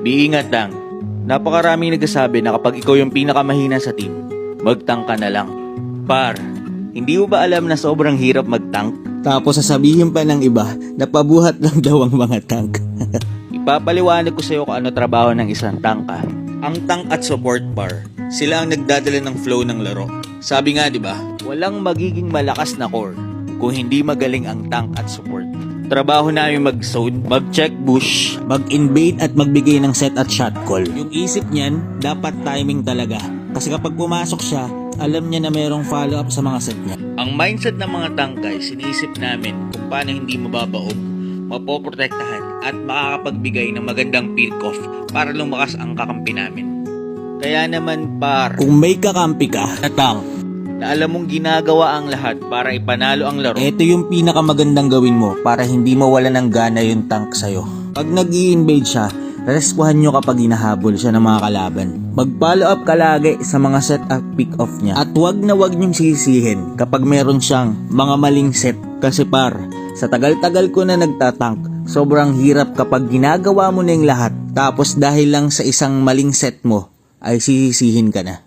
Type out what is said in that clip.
Di-ingat lang. Napakaraming nagsasabi na kapag ikaw yung pinakamahina sa team, mag-tank ka na lang. Par, hindi mo ba alam na sobrang hirap mag-tank? Tapos sasabihin pa ng iba na pabuhat lang daw ang mga tank. Ipapaliwanag ko sa'yo kung ano trabaho ng isang tanka. Ang tank at support par, sila ang nagdadala ng flow ng laro. Sabi nga, di ba? Walang magiging malakas na core kung hindi magaling ang tank at support. Trabaho namin mag-zone, mag-check bush, Mag-invade at magbigay ng set at shot call. Yung isip niyan, dapat timing talaga. Kasi kapag pumasok siya, alam niya na mayroong follow-up sa mga set niya. Ang mindset ng mga tangkay, sinisip namin kung paano hindi mababaog, mapoprotektahan at makakapagbigay ng magandang pick-off para lumakas ang kakampi namin. Kaya naman par, Kung may kakampi ka na tank, na alam mong ginagawa ang lahat para ipanalo ang laro, ito yung pinakamagandang gawin mo para hindi mawala ng gana yung tank sa'yo. Pag nag-i-invade siya, respuhan nyo kapag hinahabol siya ng mga kalaban. Mag-follow up ka lagi sa mga set at pick off niya. At wag na wag nyong sisihin kapag meron siyang mga maling set. Kasi par, sa tagal-tagal ko na nagtatank, sobrang hirap kapag ginagawa mo na yung lahat. Tapos dahil lang sa isang maling set mo, ay sisisihin ka na.